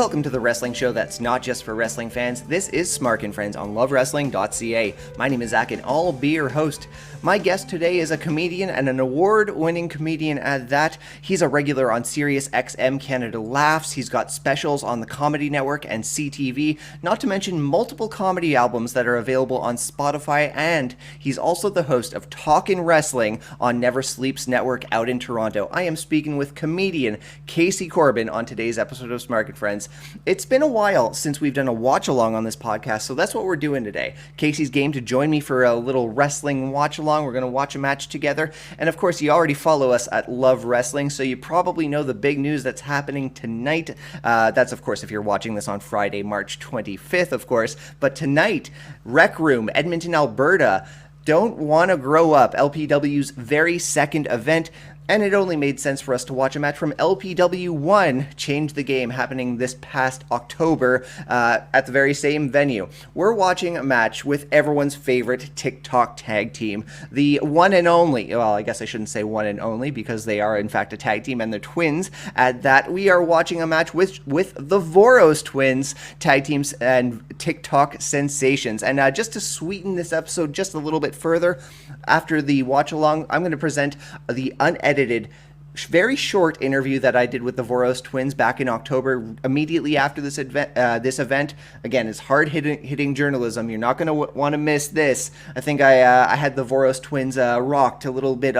Welcome to the wrestling show that's not just for wrestling fans. This is Smark Friends on lovewrestling.ca. My name is Zach and I'll be your host. My guest today is a comedian and an award-winning comedian at that. He's a regular on Sirius XM Canada Laughs. He's got specials on the Comedy Network and CTV, not to mention multiple comedy albums that are available on Spotify, and he's also the host of Talkin' Wrestling on Never Sleeps Network out in Toronto. I am speaking with comedian Casey Corbin on today's episode of Smark Friends. It's been a while since we've done a watch-along on this podcast, so that's what we're doing today. Casey's game to join me for a little wrestling watch-along. We're going to watch a match together, and of course, you already follow us at Love Wrestling, so you probably know the big news that's happening tonight. That's, of course, if you're watching this on Friday, March 25th, of course, but tonight, Rec Room, Edmonton, Alberta, Don't Wanna Grow Up, LPW's very second event. And it only made sense for us to watch a match from LPW 1, Change the Game, happening this past October at the very same venue. We're watching a match with everyone's favorite TikTok tag team, the one and only, well, I guess I shouldn't say one and only because they are in fact a tag team and they're twins. At that, we are watching a match with the Voros twins, tag teams and TikTok sensations. And just to sweeten this episode just a little bit further, after the watch along, I'm going to present the unedited, very short interview that I did with the Voros twins back in October, immediately after this event. Again, it's hard-hitting journalism. You're not going to want to miss this. I think I had the Voros twins rocked a little bit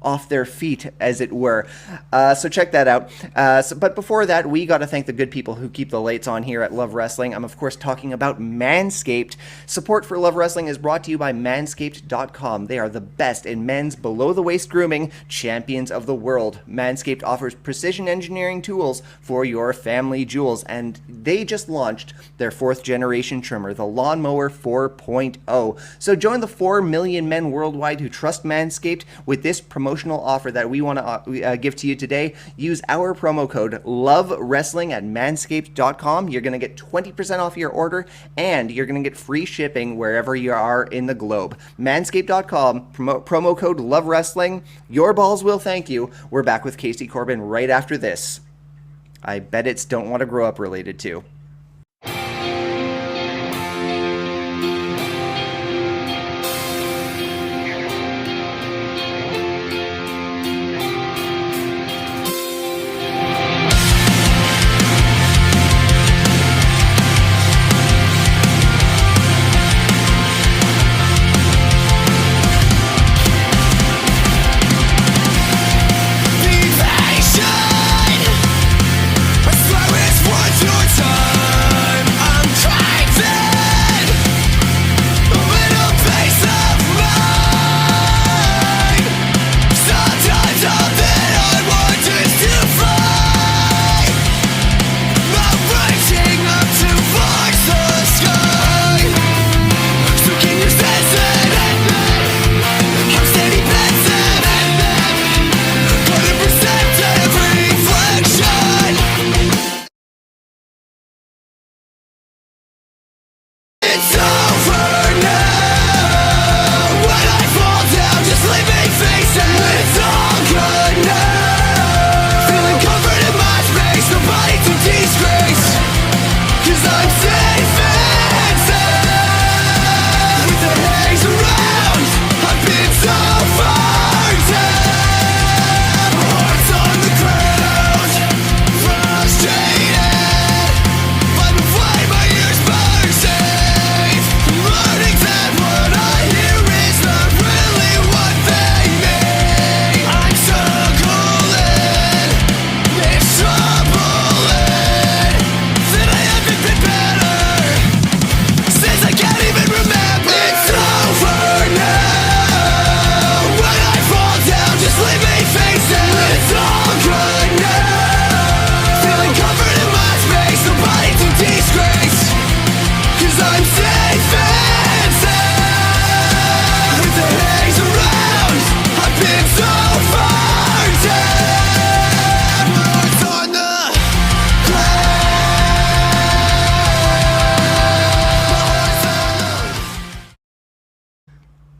off their feet, as it were. So check that out. But before that, we got to thank the good people who keep the lights on here at Love Wrestling. I'm, of course, talking about Manscaped. Support for Love Wrestling is brought to you by Manscaped.com. They are the best in men's below-the-waist grooming, champions of the world. Manscaped offers precision engineering tools for your family jewels, and they just launched their 4th-generation trimmer, the Lawnmower 4.0. So join the 4 million men worldwide who trust Manscaped with this promotional offer that we want to give to you today. Use our promo code LOVEWRESTLING at manscaped.com. You're going to get 20% off your order, and you're going to get free shipping wherever you are in the globe. Manscaped.com, promo code LOVEWRESTLING. Your balls will thank you. We're back with Casey Corbin right after this. I bet it's Don't Want to Grow Up related too. Slow is what you're done.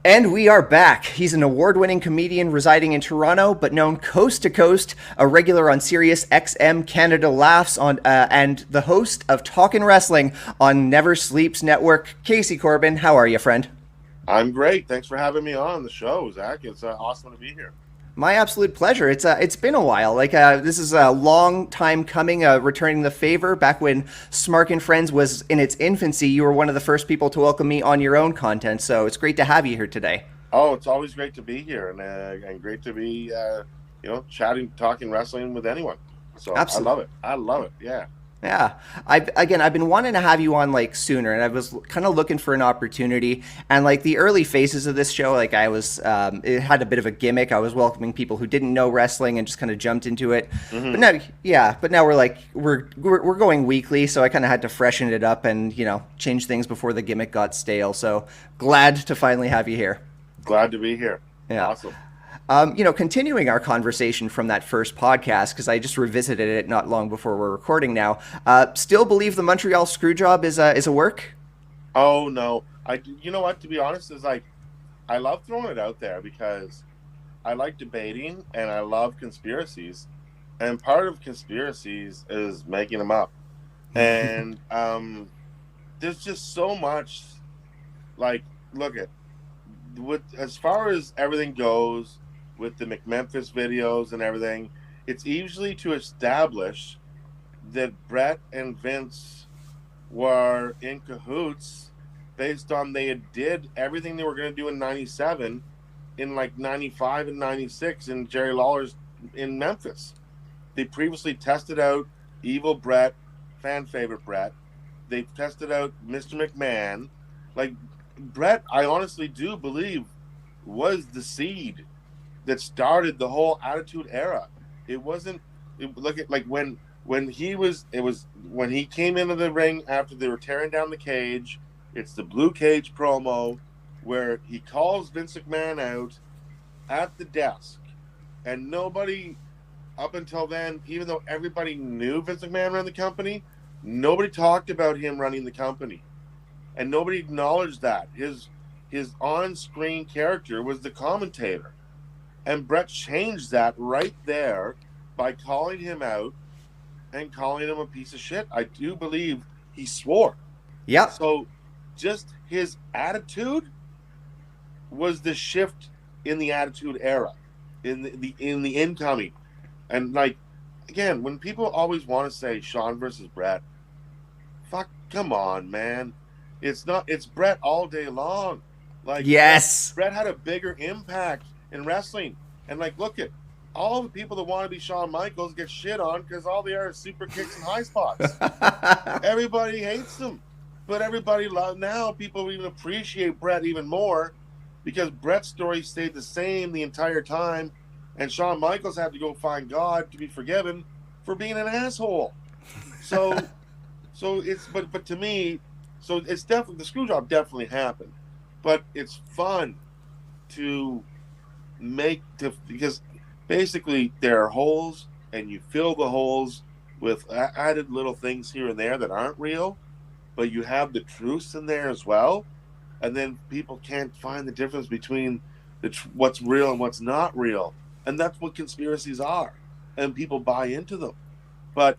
And we are back. He's an award-winning comedian residing in Toronto, but known coast to coast, a regular on Sirius XM Canada Laughs and the host of Talkin' Wrestling on Never Sleeps Network. Casey Corbin, how are you, friend? I'm great. Thanks for having me on the show, Zach. It's awesome to be here. My absolute pleasure. It's been a while. This is a long time coming. Returning the favor. Back when Smark Friends was in its infancy, you were one of the first people to welcome me on your own content. So it's great to have you here today. Oh, it's always great to be here, and great to be chatting, talking wrestling with anyone. So absolutely. I love it. Yeah. Yeah, I've been wanting to have you on sooner, and I was kind of looking for an opportunity. And the early phases of this show, it had a bit of a gimmick. I was welcoming people who didn't know wrestling and just kind of jumped into it. Mm-hmm. But now we're going weekly, so I kind of had to freshen it up and change things before the gimmick got stale. So glad to finally have you here. Glad to be here. Yeah. Awesome. Continuing our conversation from that first podcast, because I just revisited it not long before we're recording now. Still believe the Montreal Screwjob is a work? Oh no, you know what? To be honest, I love throwing it out there because I like debating and I love conspiracies, and part of conspiracies is making them up, and there's just so much. Look at as far as everything goes. With the McMemphis videos and everything, it's usually to establish that Brett and Vince were in cahoots based on they did everything they were going to do in 97 in 95 and 96 in Jerry Lawler's in Memphis. They previously tested out Evil Brett, fan favorite Brett. They tested out Mr. McMahon. Brett, I honestly do believe, was the seed that started the whole Attitude Era. It wasn't when he came into the ring after they were tearing down the cage. It's the Blue Cage promo where he calls Vince McMahon out at the desk, and nobody up until then, even though everybody knew Vince McMahon ran the company, nobody talked about him running the company, and nobody acknowledged that his on-screen character was the commentator. And Brett changed that right there by calling him out and calling him a piece of shit. I do believe he swore. Yeah. So just his attitude was the shift in the Attitude Era, in the incoming. And again, when people always want to say Shawn versus Brett, come on, man. It's Brett all day long. Yes. Brett had a bigger impact in wrestling, and look at all the people that want to be Shawn Michaels get shit on because all they are super kicks and high spots. Everybody hates them, but everybody now people even appreciate Brett even more because Brett's story stayed the same the entire time, and Shawn Michaels had to go find God to be forgiven for being an asshole. So but to me, so it's definitely the screw job definitely happened, but it's fun to because basically there are holes and you fill the holes with added little things here and there that aren't real, but you have the truths in there as well, and then people can't find the difference between what's real and what's not real, and that's what conspiracies are, and people buy into them. But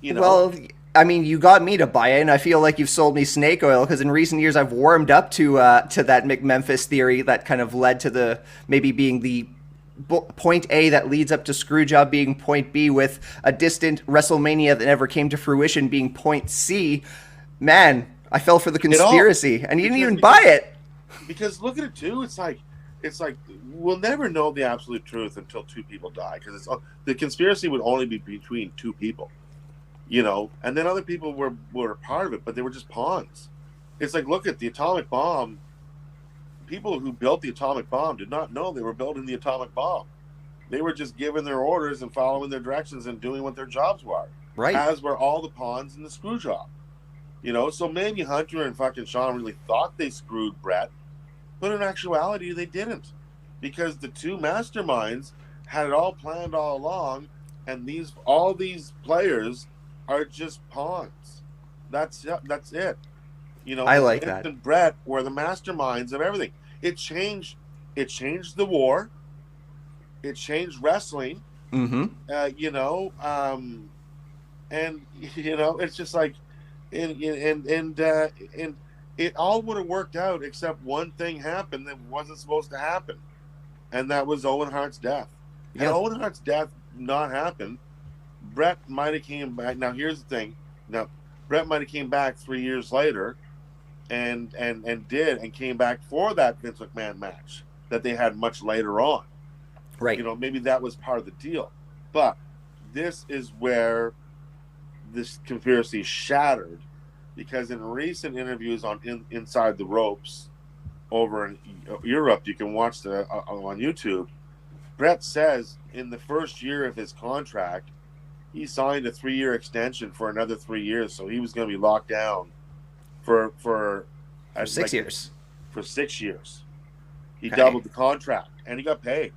you got me to buy it, and I feel like you've sold me snake oil because in recent years I've warmed up to that McMemphis theory that kind of led to the maybe being the point A that leads up to Screwjob being point B, with a distant WrestleMania that never came to fruition being point C. Man, I fell for the conspiracy, and you didn't even buy it. Because look at it too. It's like we'll never know the absolute truth until two people die, because the conspiracy would only be between two people. And then other people were a part of it, but they were just pawns. It's look at the atomic bomb. People who built the atomic bomb did not know they were building the atomic bomb. They were just giving their orders and following their directions and doing what their jobs were. Right. As were all the pawns in the screw job. So maybe Hunter and fucking Shawn really thought they screwed Brett, but in actuality they didn't, because the two masterminds had it all planned all along, and all these players are just pawns. That's it. I like Vince that. and Brett were the masterminds of everything. it changed. It changed the war. It changed wrestling. Mm-hmm. You know, and you know, it's just like, and it all would have worked out except one thing happened that wasn't supposed to happen, and that was Owen Hart's death. Had Yeah. Owen Hart's death not happened, Brett might have came back. Now here's the thing. Now Brett might have came back 3 years later, and came back for that Vince McMahon match that they had much later on. Right. You know, maybe that was part of the deal. But this is where this conspiracy shattered, because in recent interviews on Inside the Ropes over in Europe, you can watch on YouTube, Brett says in the first year of his contract, he signed a 3-year extension for another 3 years, so he was going to be locked down for 6 years. For 6 years. He Okay. doubled the contract, and he got paid.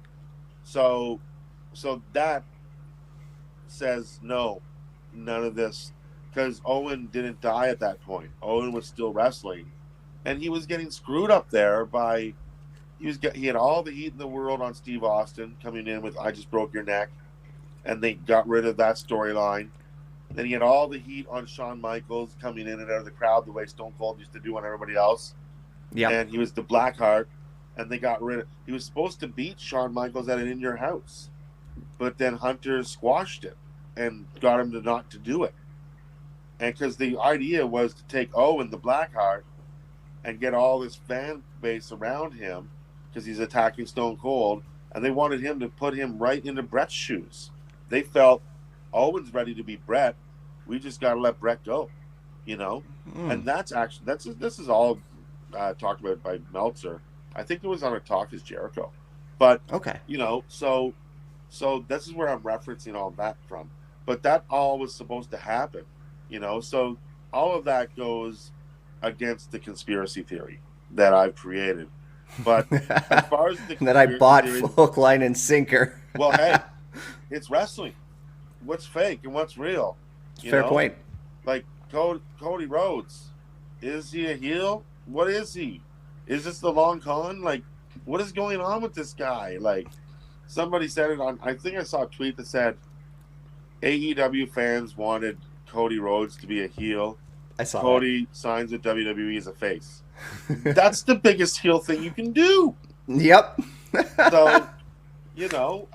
So that says no, none of this, because Owen didn't die at that point. Owen was still wrestling, and he was getting screwed up there by he had all the heat in the world on Steve Austin coming in with "I just broke your neck," and they got rid of that storyline. Then he had all the heat on Shawn Michaels coming in and out of the crowd the way Stone Cold used to do on everybody else. Yeah. And he was the Blackheart, and they got rid of. He was supposed to beat Shawn Michaels at an In Your House, but then Hunter squashed it and got him not to do it. And because the idea was to take Owen, the Blackheart, and get all this fan base around him because he's attacking Stone Cold, and they wanted him to put him right into Brett's shoes. They felt Owen's ready to be Brett. We just got to let Brett go, you know. And that's actually this is all talked about by Meltzer. I think it was on a Talk Is Jericho, but Okay. you know, so this is where I'm referencing all that from. But that all was supposed to happen, you know. So all of that goes against the conspiracy theory that I've created. But as far as the that I bought theory, hook, line, and sinker. well, hey, it's wrestling. What's fake and what's real? Fair point. Like Cody Rhodes, is he a heel? What is he? Is this the long con? Like, what is going on with this guy? Like, somebody said it on. I think I saw a tweet that said AEW fans wanted Cody Rhodes to be a heel. I saw Cody signs with WWE as a face. That's the biggest heel thing you can do. Yep. So, you know,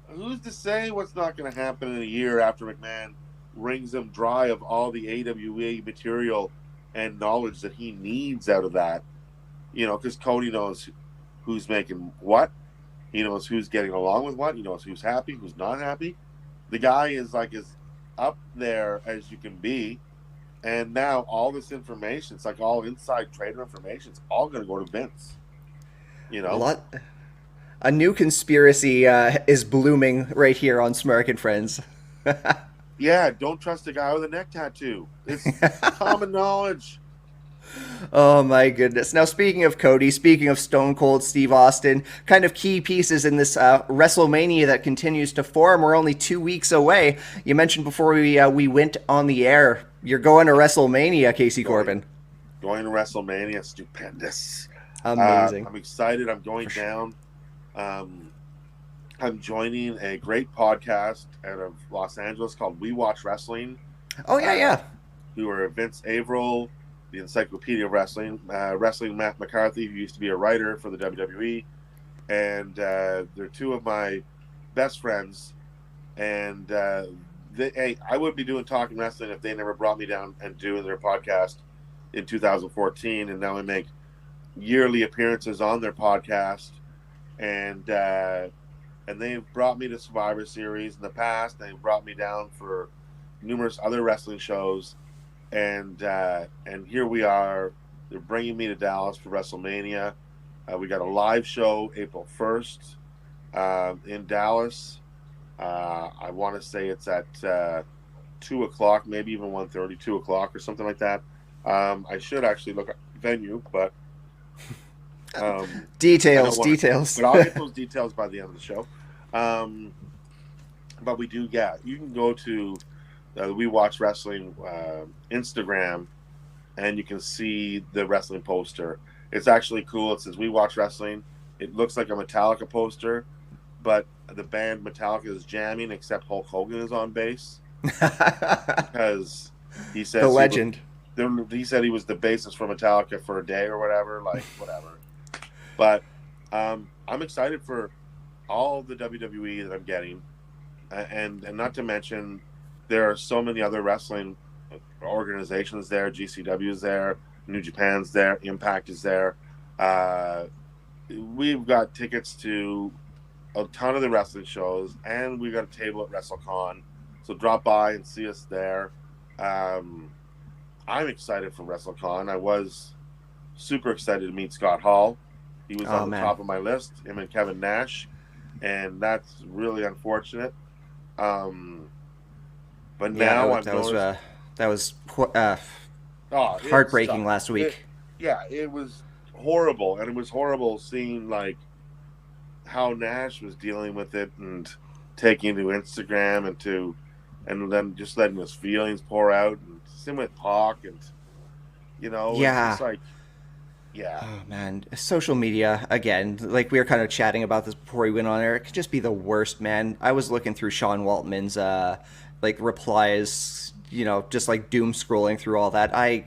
who's to say what's not going to happen in a year after McMahon wrings him dry of all the AWA material and knowledge that he needs out of that? You know, because Cody knows who's making what. He knows who's getting along with what. He knows who's happy, who's not happy. The guy is like as up there as you can be. And now all this information, it's like all inside trader information, it's all going to go to Vince. You know? A new conspiracy is blooming right here on Smark and Friends. Yeah, don't trust a guy with a neck tattoo. It's common knowledge. Oh my goodness. Now, speaking of Cody, speaking of Stone Cold Steve Austin, kind of key pieces in this WrestleMania that continues to form. We're only 2 weeks away. You mentioned before we went on the air, you're going to WrestleMania, Casey Corbin. Going to WrestleMania, stupendous. Amazing. I'm excited. I'm going down. I'm joining a great podcast out of Los Angeles called We Watch Wrestling. Oh, yeah. Who are Vince Averill, the Encyclopedia of Wrestling, Wrestling Matt McCarthy, who used to be a writer for the WWE, and they're two of my best friends. And I would be doing Talking Wrestling if they never brought me down and doing their podcast in 2014. And now I make yearly appearances on their podcast, and they've brought me to Survivor Series in the past. They've brought me down for numerous other wrestling shows. And here we are. They're bringing me to Dallas for WrestleMania. We got a live show April 1st in Dallas. I want to say it's at 2 o'clock, maybe even 1:30, 2 o'clock or something like that. I should actually look at the venue, but details. But I'll get those details by the end of the show. But we do, yeah. You can go to We Watch Wrestling Instagram, and you can see the wrestling poster. It's actually cool. It says "We Watch Wrestling." It looks like a Metallica poster, but the band Metallica is jamming, except Hulk Hogan is on bass because he The says legend. he said he was the bassist for Metallica for a day or whatever, like whatever. But I'm excited for all the WWE that I'm getting, and not to mention there are so many other wrestling organizations there. GCW is there, New Japan's there, Impact is there. We've got tickets to a ton of the wrestling shows, and we got a table at WrestleCon. So drop by and see us there. I'm excited for WrestleCon. I was super excited to meet Scott Hall. He was on the top of my list, him and Kevin Nash, and that's really unfortunate. But now that was heartbreaking last week. It was horrible, and it was horrible seeing like how Nash was dealing with it and taking to Instagram and then just letting his feelings pour out, and same with Hawk, and it's just like, oh man, social media again. Like we were kind of chatting about this before we went on air. It could just be the worst, man. I was looking through Sean Waltman's replies, just like doom scrolling through all that. I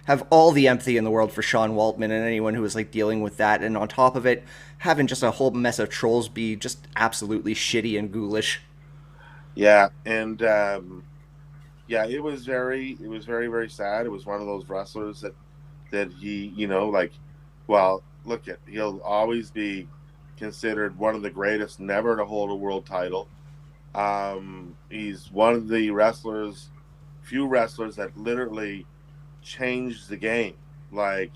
have all the empathy in the world for Sean Waltman and anyone who is like dealing with that, and on top of it, having just a whole mess of trolls be just absolutely shitty and ghoulish. Yeah, and it was very, very sad. It was one of those wrestlers that he, he'll always be considered one of the greatest never to hold a world title. He's one of the few wrestlers that literally changed the game. Like,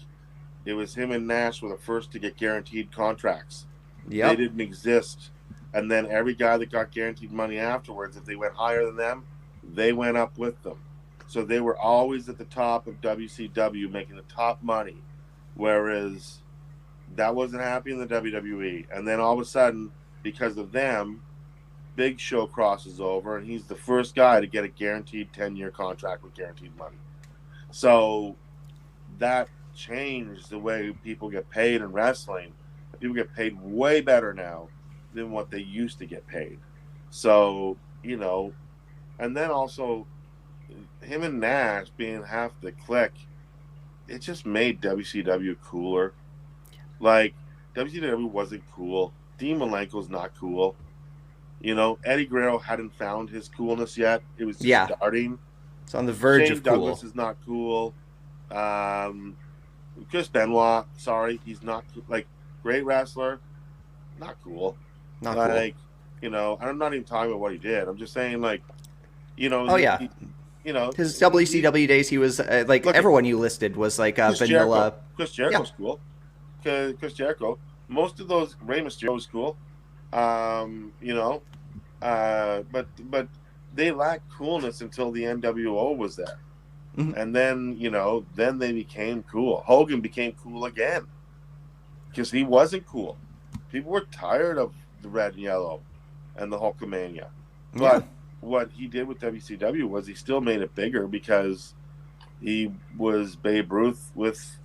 it was him and Nash were the first to get guaranteed contracts. Yep. They didn't exist. And then every guy that got guaranteed money afterwards, if they went higher than them, they went up with them. So they were always at the top of WCW making the top money, whereas that wasn't happening in the WWE. And then all of a sudden, because of them, Big Show crosses over, and he's the first guy to get a guaranteed 10-year contract with guaranteed money. So that changed the way people get paid in wrestling. People get paid way better now than what they used to get paid. So, and then also him and Nash being half the clique, it just made WCW cooler. Like, WCW wasn't cool. Dean Malenko's not cool. Eddie Guerrero hadn't found his coolness yet. It was just starting. It's on the verge of cool. Douglas is not cool. Chris Benoit, sorry, he's not like great wrestler, not cool. Not cool. I'm not even talking about what he did. I'm just saying, like, his WCW days, he was everyone you listed was like vanilla. Chris Jericho's cool. Chris Jericho. Most of those, Rey Mysterio was cool. But they lacked coolness until the NWO was there. Mm-hmm. And then, then they became cool. Hogan became cool again because he wasn't cool. People were tired of the red and yellow and the Hulkamania. But what he did with WCW was he still made it bigger because he was Babe Ruth with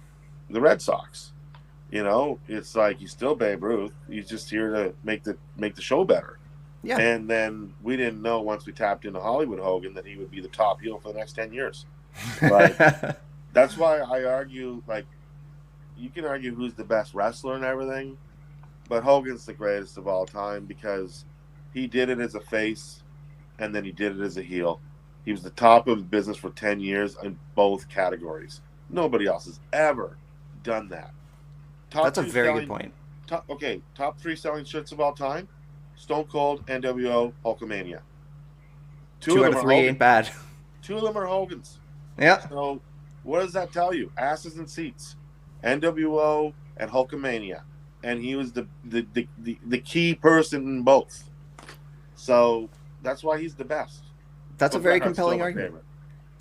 the Red Sox. It's like he's still Babe Ruth. He's just here to make the show better. Yeah. And then we didn't know once we tapped into Hollywood Hogan that he would be the top heel for the next 10 years. Like, that's why I argue, like, you can argue who's the best wrestler and everything, but Hogan's the greatest of all time because he did it as a face and then he did it as a heel. He was the top of the business for 10 years in both categories. Nobody else has ever done that. That's a very good point. Top 3 selling shirts of all time: Stone Cold, NWO, Hulkamania. Two out of three ain't bad. 2 of them are Hogan's. Yeah. So what does that tell you? Asses and seats. NWO and Hulkamania. And he was the key person in both. So that's why he's the best. That's a very compelling argument.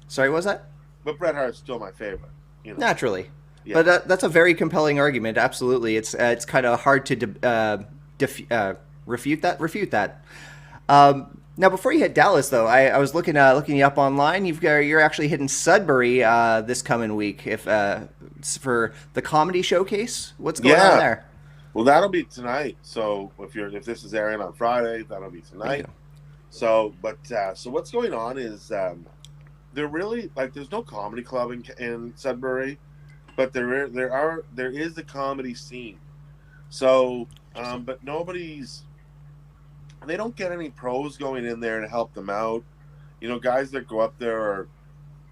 Sorry, what was that? But Bret Hart's still my favorite. Naturally. Yeah. But that's a very compelling argument. Absolutely. It's kind of hard to refute that. Now, before you hit Dallas, though, I was looking you up online. You're actually hitting Sudbury this coming week. If for the comedy showcase, what's going on Yeah. there? Well, that'll be tonight. So if this is airing on Friday, that'll be There you tonight. go. So what's going on is they're really like there's no comedy club in Sudbury, but there is a comedy scene. So, but they don't get any pros going in there to help them out. Guys that go up there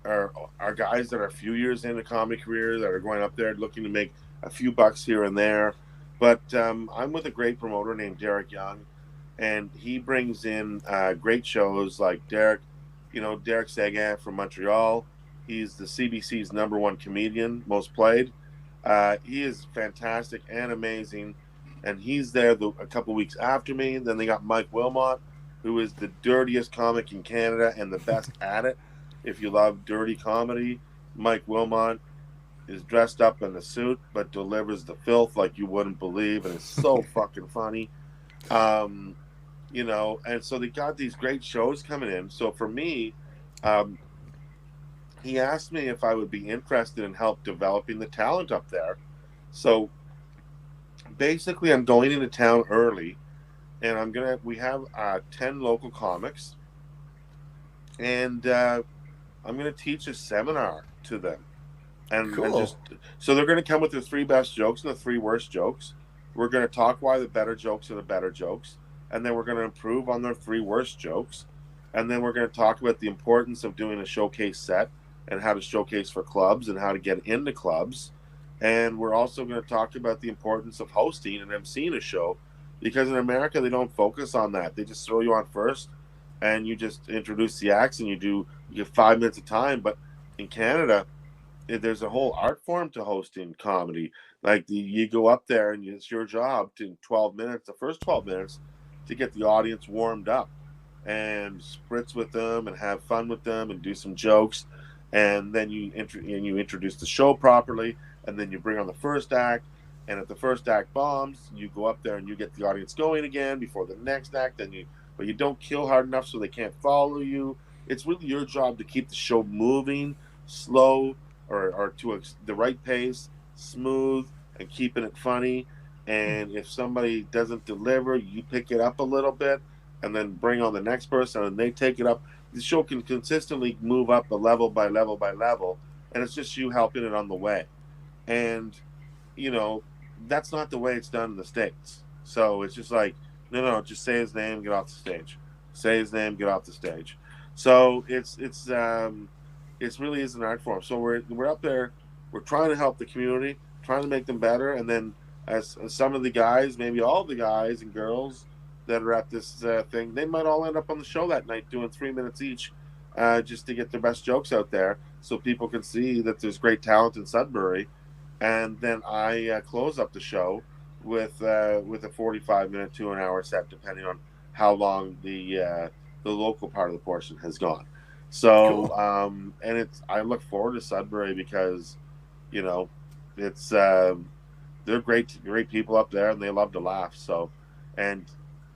are guys that are a few years into comedy career that are going up there looking to make a few bucks here and there. But I'm with a great promoter named Derek Young, and he brings in great shows like Derek Seguin from Montreal. He's the CBC's #1 comedian, most played. He is fantastic and amazing, and he's there a couple weeks after me. Then they got Mike Wilmot, who is the dirtiest comic in Canada and the best at it. If you love dirty comedy, Mike Wilmot is dressed up in a suit but delivers the filth like you wouldn't believe, and it's so fucking funny. And so they got these great shows coming in. So for me, he asked me if I would be interested in help developing the talent up there. So basically, I'm going into town early, and we have 10 local comics, and I'm gonna teach a seminar to them, and Cool. so they're gonna come with their 3 best jokes and the 3 worst jokes. We're gonna talk why the better jokes are the better jokes, and then we're gonna improve on their 3 worst jokes, and then we're gonna talk about the importance of doing a showcase set and how to showcase for clubs and how to get into clubs. And we're also going to talk about the importance of hosting and emceeing a show, because in America they don't focus on that. They just throw you on first, and you just introduce the acts, and you get 5 minutes of time. But in Canada, there's a whole art form to hosting comedy. Like you go up there, and it's your job to 12 minutes, the first 12 minutes, to get the audience warmed up and spritz with them and have fun with them and do some jokes, and then you introduce the show properly. And then you bring on the first act, and if the first act bombs, you go up there and you get the audience going again before the next act. But you don't kill hard enough so they can't follow you. It's really your job to keep the show moving, slow, or to the right pace, smooth, and keeping it funny. And if somebody doesn't deliver, you pick it up a little bit, and then bring on the next person, and they take it up. The show can consistently move up a level by level by level, and it's just you helping it on the way. And that's not the way it's done in the States. So it's just like, no, just say his name, get off the stage. Say his name, get off the stage. So it's really is an art form. So we're up there, we're trying to help the community, trying to make them better. And then as some of the guys, maybe all the guys and girls that are at this thing, they might all end up on the show that night doing 3 minutes each, just to get their best jokes out there, so people can see that there's great talent in Sudbury. And then I close up the show with a 45-minute to an hour set, depending on how long the local part of the portion has gone. So Cool. and I look forward to Sudbury because it's they're great people up there, and they love to laugh. So, and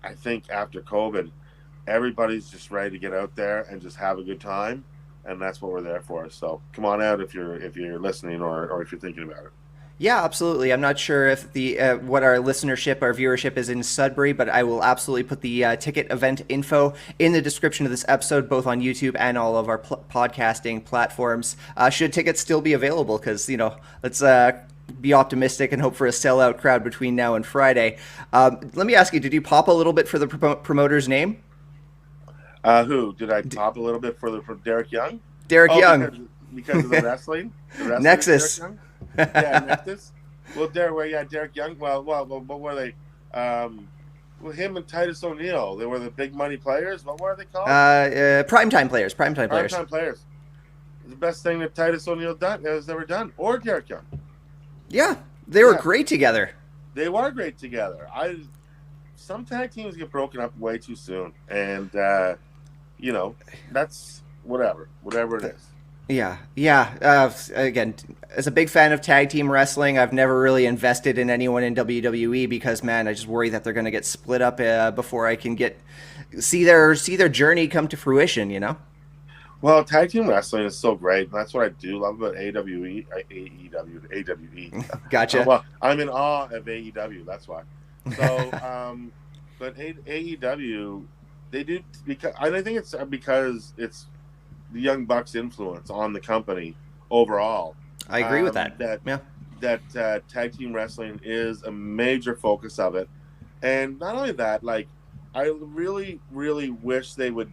I think after COVID, everybody's just ready to get out there and just have a good time. And that's what we're there for. So come on out if you're listening, or if you're thinking about it. Yeah, absolutely. I'm not sure if the what our viewership is in Sudbury, but I will absolutely put the ticket event info in the description of this episode, both on YouTube and all of our podcasting platforms. Should tickets still be available? Because let's be optimistic and hope for a sellout crowd between now and Friday. Let me ask you: did you pop a little bit for the promoter's name? Who did I pop a little bit for Derek Young? Derek Oh, Young. because of the wrestling, Nexus. Derek Young. Yeah, Nexus. Well, Derek Young. Well, what were they? Well, him and Titus O'Neil. They were the big money players. What were they called? Primetime players. Primetime players. The best thing that Titus O'Neil has ever done, or Derek Young. Yeah, they were great together. They were great together. Some tag teams get broken up way too soon, and that's whatever it is. Yeah, yeah. Again, as a big fan of tag team wrestling, I've never really invested in anyone in WWE because, man, I just worry that they're going to get split up before I can get see their journey come to fruition. You know? Well, tag team wrestling is so great. And that's what I do love about AWE, AEW, AWE. Gotcha. Well, I'm in awe of AEW. That's why. So, but AEW, they do because I think it's because it's the Young Bucks' influence on the company overall. I agree with that. That Yeah. tag team wrestling is a major focus of it, and not only that, like I really, really wish they would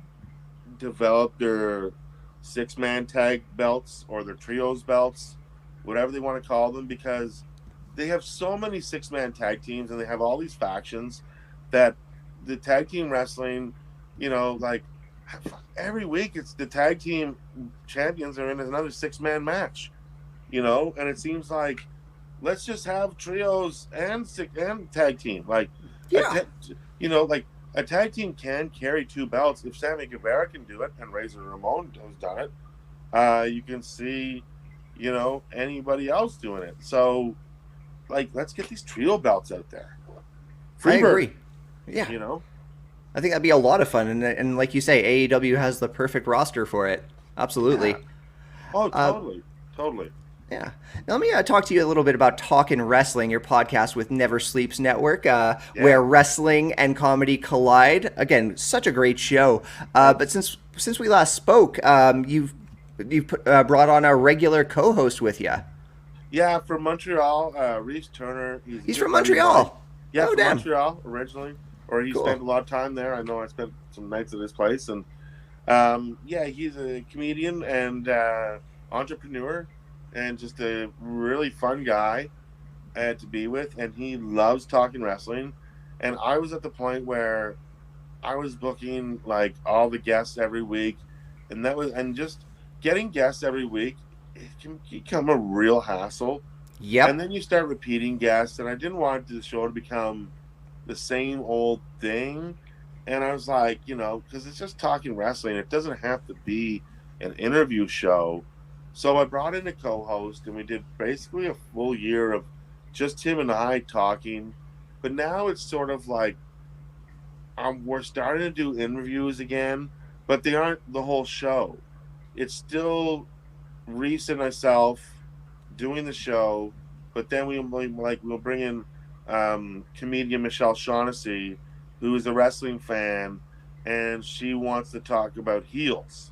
develop their six-man tag belts or their trios belts, whatever they want to call them, because they have so many six-man tag teams and they have all these factions that the tag team wrestling, like every week it's the tag team champions are in another six-man match, and it seems like let's just have trios and tag team, like Yeah. like a tag team can carry two belts. If Sammy Guevara can do it and Razor Ramon has done it, you can see, anybody else doing it. So, like, let's get these trio belts out there. I Freebird, agree. Yeah. you know? I think that'd be a lot of fun, and like you say, AEW has the perfect roster for it. Yeah. Absolutely. Oh, Uh, totally. Totally. Yeah. Now, let me talk to you a little bit about Talkin' Wrestling, your podcast with Never Sleeps Network, Yeah. where wrestling and comedy collide. Again, such a great show. Oh, But since we last spoke, brought on a regular co-host with you. yeah, from Montreal, Reese Turner. He's a He's good from buddy of mine. Montreal. Yeah, Oh, from damn. Montreal originally, or he spent Cool. a lot of time there. I know I spent some nights at his place, and yeah, he's a comedian and entrepreneur, and just a really fun guy to be with. And he loves talking wrestling. And I was at the point where I was booking like all the guests every week, and just getting guests every week. It can become a real hassle, and Yep. then you start repeating guests. And I didn't want the show to become the same old thing. And I was like, because it's just talking wrestling. It doesn't have to be an interview show. So I brought in a co host and we did basically a full year of just him and I talking. But now it's sort of like we're starting to do interviews again, but they aren't the whole show. It's still Reese and myself doing the show, but then we'll bring in comedian Michelle Shaughnessy, who is a wrestling fan, and she wants to talk about heels.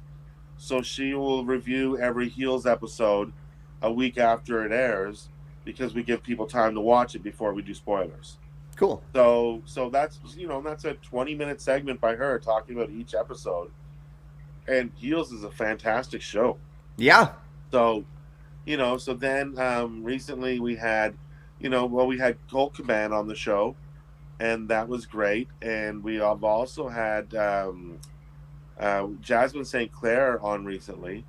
So she will review every heels episode a week after it airs because we give people time to watch it before we do spoilers. Cool. So that's a 20-minute segment by her talking about each episode. And Heels is a fantastic show. Yeah. So so then recently we had, we had Colt Cabana on the show, and that was great. And we have also had Jasmine St. Clair on recently,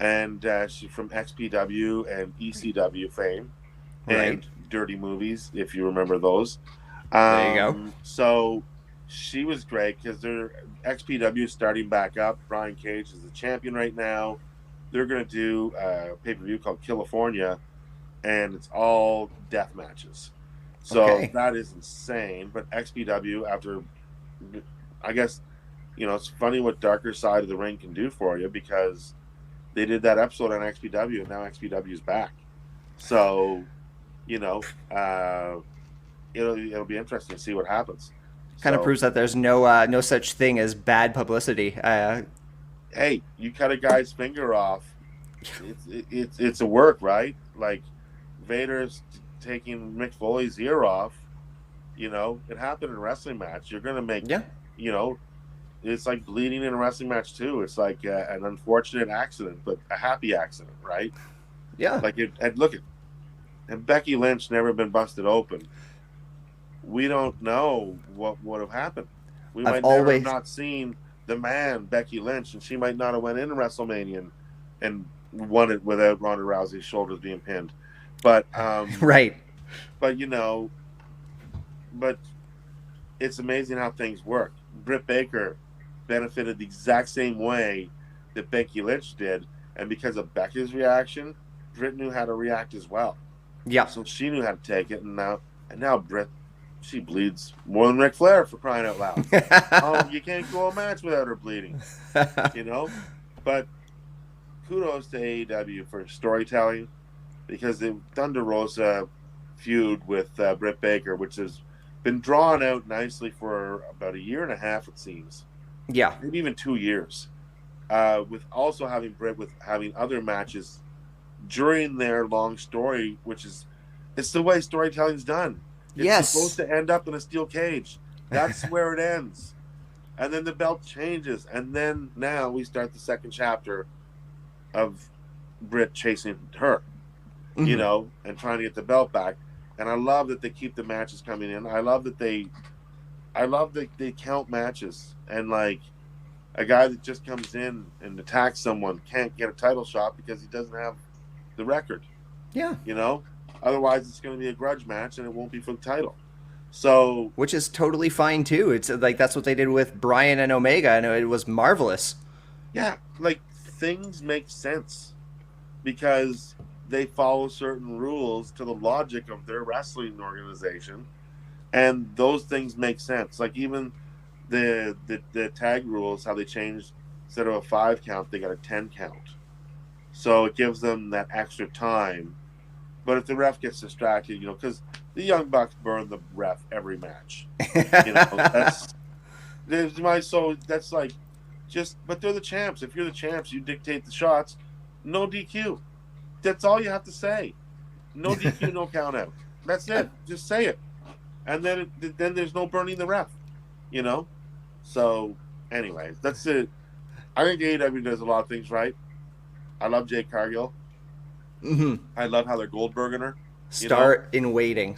and she's from XPW and ECW fame Right. and Dirty Movies, if you remember those. There you go. So she was great because their XPW is starting back up. Brian Cage is the champion right now. They're going to do a pay-per-view called California, and it's all death matches. So Okay. that is insane. But XPW, after, I guess, it's funny what Darker Side of the Ring can do for you, because they did that episode on XPW, and now XPW is back. So, it'll be interesting to see what happens. Kind of So, proves that there's no such thing as bad publicity. hey, you cut a guy's finger off, it's a work, right? Like Vader's taking Mick Foley's ear off. It happened in a wrestling match. You're gonna make, Yeah. it's like bleeding in a wrestling match too. It's like an unfortunate accident, but a happy accident, right? Yeah. Like and look at, and Becky Lynch never been busted open. We don't know what would have happened. We I've might never have always not seen the man Becky Lynch, and she might not have went into WrestleMania and won it without Ronda Rousey's shoulders being pinned. But right. but but it's amazing how things work. Britt Baker benefited the exact same way that Becky Lynch did, And because of Becca's reaction, Britt knew how to react as well. Yeah. So she knew how to take it, and now Britt, she bleeds more than Ric Flair, for crying out loud. Oh, you can't go a match without her bleeding, you know. But kudos to AEW for storytelling, because the Thunder Rosa feud with Britt Baker, which has been drawn out nicely for about a year and a half, it seems. Yeah. Maybe even 2 years. With also having Britt with having other matches during their long story, which is, it's the way storytelling's done. It's supposed to end up in a steel cage. That's where it ends. And then the belt changes. And then now we start the second chapter of Britt chasing her, you know, and trying to get the belt back. And I love that they keep the matches coming in. I love that they count matches. And like, a guy that just comes in and attacks someone can't get a title shot because he doesn't have the record. Yeah. You know? Otherwise, it's going to be a grudge match, and it won't be for the title. So, which is totally fine too. It's like that's what they did with Bryan and Omega, and it was marvelous. Yeah, like things make sense because they follow certain rules to the logic of their wrestling organization, and those things make sense. Like even the tag rules, how they changed, instead of a 5 count, they got a 10 count. So it gives them that extra time. But if the ref gets distracted, you know, because the Young Bucks burn the ref every match. You know, that's like just, but they're the champs. If you're the champs, you dictate the shots. No DQ. That's all you have to say. No DQ, no count out. That's it. Just say it. And then there's no burning the ref, you know? So, anyways, that's it. I think AEW does a lot of things right. I love Jade Cargill. I love how they're Goldberging her. Star in waiting,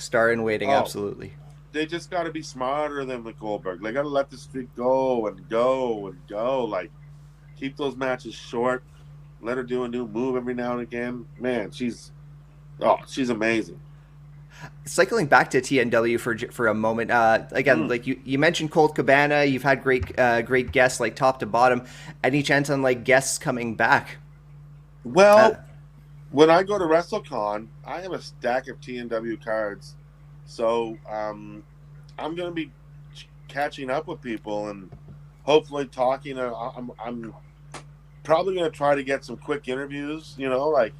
absolutely. They just got to be smarter than the Goldberg. They got to let the streak go and go and go. Like, keep those matches short. Let her do a new move every now and again. Man, she's amazing. Cycling back to TNW for a moment, again, like you mentioned Colt Cabana, you've had great guests like top to bottom. Any chance on like guests coming back? Well, when I go to WrestleCon, I have a stack of TNW cards, so I'm going to be catching up with people and hopefully talking. I'm probably going to try to get some quick interviews. You know, like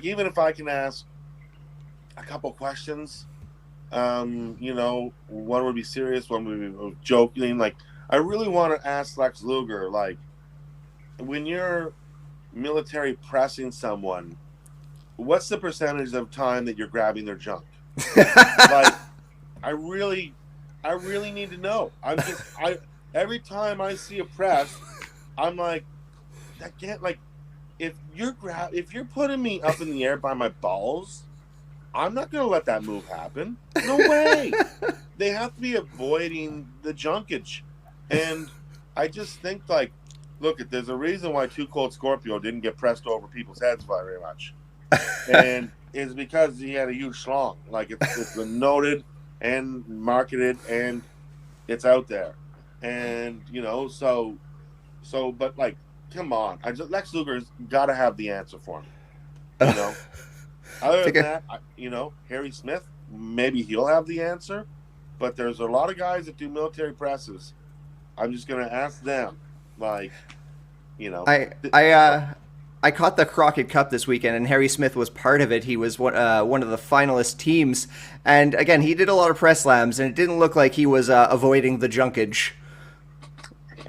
even if I can ask a couple questions, you know, one would be serious, one would be joking. Like, I really want to ask Lex Luger, like, when you're military pressing someone, what's the percentage of time that you're grabbing their junk? Like, I really need to know. Every time I see a press, I'm like, I can't, like, if you're putting me up in the air by my balls, I'm not going to let that move happen. No way. They have to be avoiding the junkage. And I just think, like, look, there's a reason why Too Cold Scorpio didn't get pressed over people's heads very much. And it's because he had a huge schlong. Like, it's been noted and marketed, and it's out there. And, you know, so but, like, come on. Lex Luger's got to have the answer for me. You know? Other than that, you know, Harry Smith, maybe he'll have the answer. But there's a lot of guys that do military presses. I'm just going to ask them. Like, you know, I caught the Crockett Cup this weekend, and Harry Smith was part of it. He was one of the finalist teams, and again, he did a lot of press slams, and it didn't look like he was avoiding the junkage.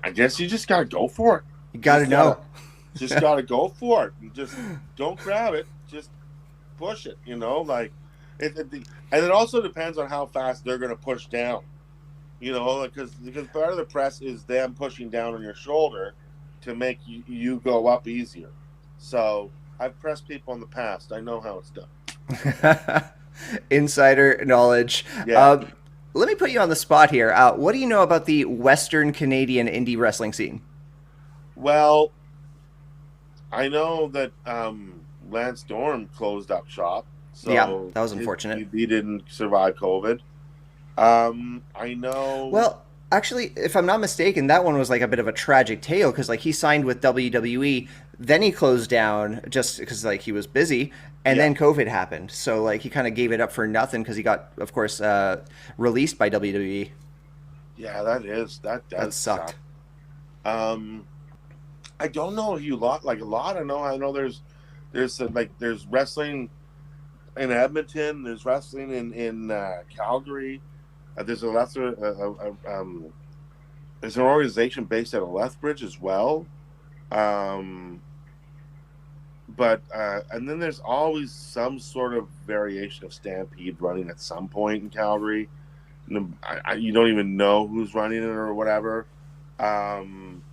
I guess you just gotta go for it. You gotta know. Just gotta go for it. You just don't grab it. Just push it. You know, like, and it also depends on how fast they're gonna push down. You know, because part of the press is them pushing down on your shoulder to make you go up easier. So I've pressed people in the past. I know how it's done. Insider knowledge. Yeah. Let me put you on the spot here. What do you know about the Western Canadian indie wrestling scene? Well, I know that Lance Storm closed up shop. So yeah, that was unfortunate. He didn't survive COVID. I know. Well, Actually, if I'm not mistaken, that one was like a bit of a tragic tale because like he signed with WWE, then he closed down just because like he was busy, and Yeah, then COVID happened. So like he kind of gave it up for nothing because he got, of course, released by WWE. yeah, that That does suck. sucked. Um, I don't know if you lot like a lot. I know there's wrestling in Edmonton. There's wrestling in Calgary. There's a lesser there's an organization based out of Lethbridge as well. Um, but and then there's always some sort of variation of Stampede running at some point in Calgary. You don't even know who's running it or whatever. Um,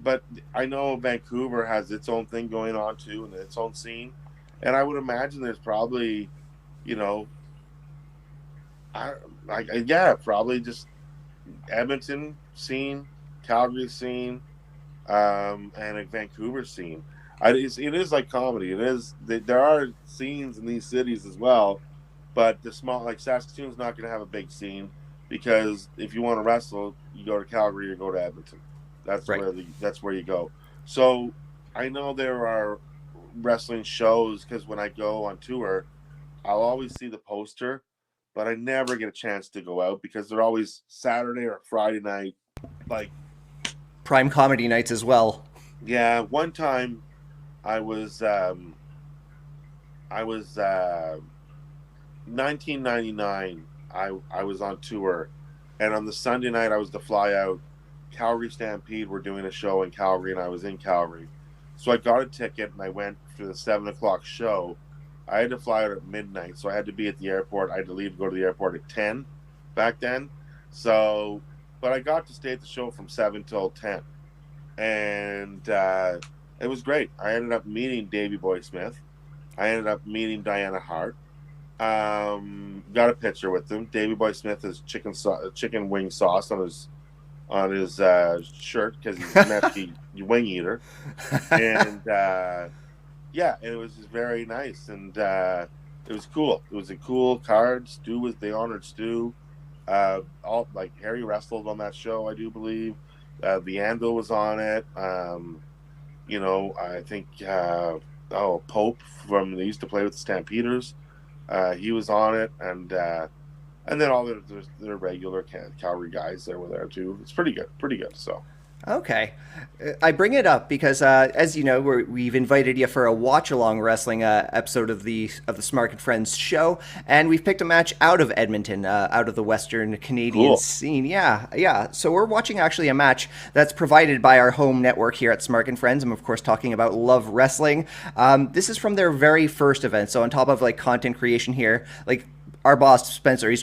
but I know Vancouver has its own thing going on too, and its own scene. And I would imagine there's probably, you know, yeah, probably just Edmonton scene, Calgary scene, and a Vancouver scene. It is like comedy. It is. There are scenes in these cities as well, but the small, like Saskatoon's not going to have a big scene because if you want to wrestle, you go to Calgary or go to Edmonton. Right. That's where you go. So I know there are wrestling shows because when I go on tour, I'll always see the poster, but I never get a chance to go out because they're always Saturday or Friday night. Like, Prime comedy nights as well. yeah, one time I was I was 1999. I was on tour, and on the Sunday night I was to fly out. Calgary Stampede were doing a show in Calgary, and I was in Calgary, so I got a ticket and I went for the 7 o'clock show. I had to fly out at midnight, so I had to be at the airport. I had to leave to go to the airport at 10 back then. So, but I got to stay at the show from 7 till 10, and it was great. I ended up meeting Davey Boy Smith. I ended up meeting Diana Hart. Got a picture with him. Davey Boy Smith has chicken wing sauce on his shirt because he's a messy wing eater, and yeah, and it was just very nice, and it was cool. It was a cool card. They honored Stu. All like Harry wrestled on that show, I do believe. The Anvil was on it. I think Pope from they used to play with the Stampeders. He was on it, and then all the regular Calgary guys there were there too. It's pretty good, pretty good. So Okay. I bring it up because, as you know, we've invited you for a watch-along wrestling episode of the Smark Friends show, and we've picked a match out of Edmonton, out of the Western Canadian cool. scene. Yeah, yeah. So we're watching actually a match that's provided by our home network here at Smark Friends. I'm of course talking about Love Wrestling. This is from their very first event. So on top of like content creation here, like our boss Spencer, he's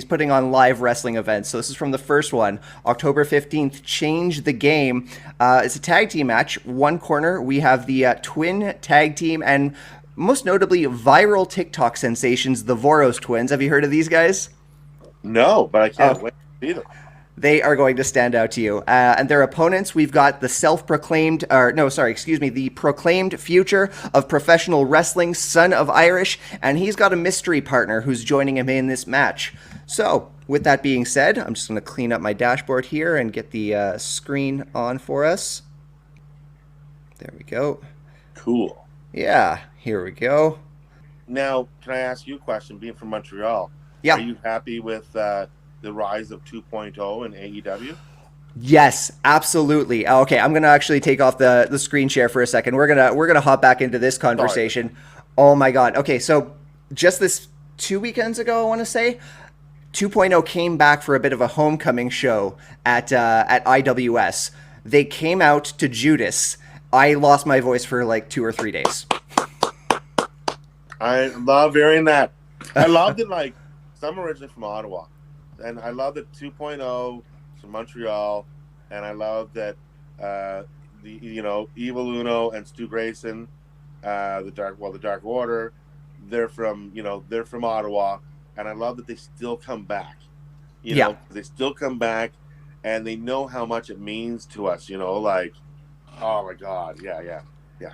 putting on live wrestling events. So this is from the first one, October 15th. Change the Game. It's a tag team match. One corner we have the twin tag team and most notably viral TikTok sensations, the Voros twins. Have you heard of these guys? No, but I can't Oh, wait to see them. they are going to stand out to you. And their opponents, we've got the self-proclaimed, or no, sorry, excuse me, the proclaimed future of professional wrestling, son of Irish, and he's got a mystery partner who's joining him in this match. So, with that being said, I'm just going to clean up my dashboard here and get the screen on for us. There we go. Cool. Yeah, here we go. Now, can I ask you a question? Being from Montreal, are Yeah. you happy with the rise of 2.0 in AEW? Yes, absolutely. Okay, I'm gonna actually take off the screen share for a second. We're gonna hop back into this Sorry. conversation. Oh my god. Okay, so just this 2 weekends ago, I want to say, 2.0 came back for a bit of a homecoming show at IWS. They came out to Judas. I lost my voice for like 2 or 3 days. I love hearing that. I love that, like, so I'm originally from Ottawa, and I love that 2.0 from Montreal, and I love that Evil Uno and Stu Grayson, the Dark Order, they're from Ottawa, and I love that they still come back. Yeah, They still come back, and they know how much it means to us. Like, oh my God, yeah,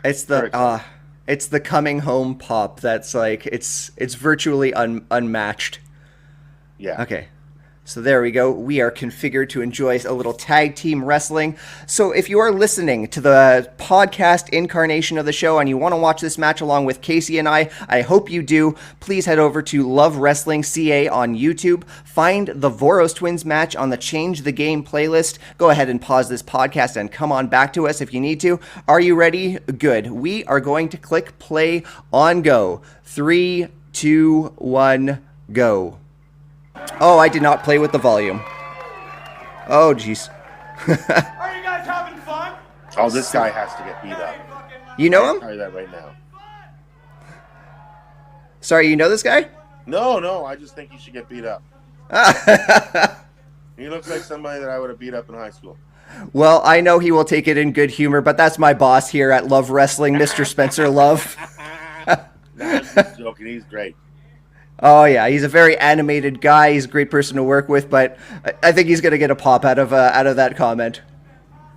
it's very the excited. it's the coming home pop that's like it's virtually unmatched. Yeah, Okay. So there we go. We are configured to enjoy a little tag team wrestling. So if you are listening to the podcast incarnation of the show and you want to watch this match along with Casey and I hope you do. Please head over to Love Wrestling CA on YouTube. Find the Voros Twins match on the Change the Game playlist. Go ahead and pause this podcast and come on back to us if you need to. Are you ready? Good. We are going to click play on go. 3, 2, 1, go. Oh, I did not play with the volume. Oh, jeez. Are you guys having fun? Oh, this guy has to get beat up. You know I'll him? tell you that right now. Sorry, you know this guy? No, I just think he should get beat up. He looks like somebody that I would have beat up in high school. Well, I know he will take it in good humor, but that's my boss here at Love Wrestling, Mr. Spencer Love. No, I'm just joking. He's great. Oh, yeah, he's a very animated guy. He's a great person to work with, but I think he's going to get a pop out of that comment.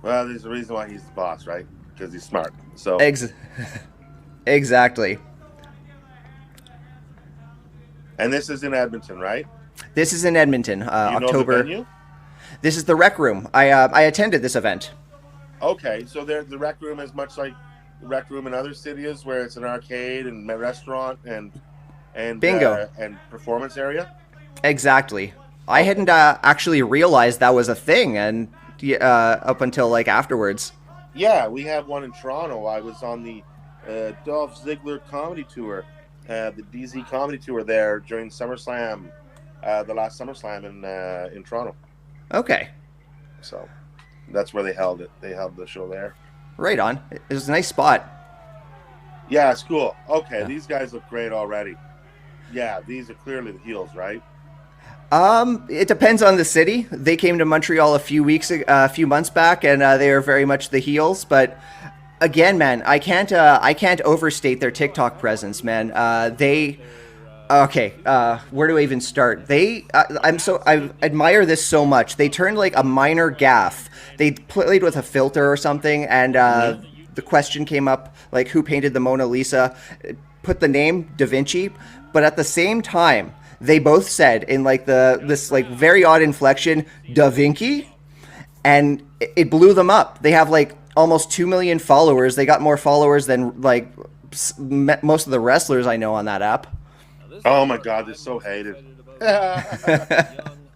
Well, there's a reason why he's the boss, right? Because he's smart. So Exactly. And this is in Edmonton, right? This is in Edmonton, October. Know the venue? This is the Rec Room. I attended this event. Okay, so the Rec Room is much like the Rec Room in other cities, where it's an arcade and a restaurant and bingo and performance area. Exactly. I hadn't actually realized that was a thing, and up until like afterwards. Yeah, we have one in Toronto. I was on the Dolph Ziggler comedy tour, the DZ comedy tour there during SummerSlam, the last SummerSlam in Toronto. Okay. So that's where they held it. They held the show there. Right on. It was a nice spot. Yeah, it's cool. Okay, Yeah. These guys look great already. Yeah, these are clearly the heels, right? It depends on the city. They came to Montreal a few months back, and they are very much the heels. But again, man, I can't overstate their TikTok presence, man. Where do I even start? I admire this so much. They turned like a minor gaffe. They played with a filter or something, and the question came up like, who painted the Mona Lisa? Put the name Da Vinci, but at the same time, they both said in like this like very odd inflection, Da Vinci, and it blew them up. They have like almost 2 million followers. They got more followers than like most of the wrestlers I know on that app. Oh my God, they're so hated.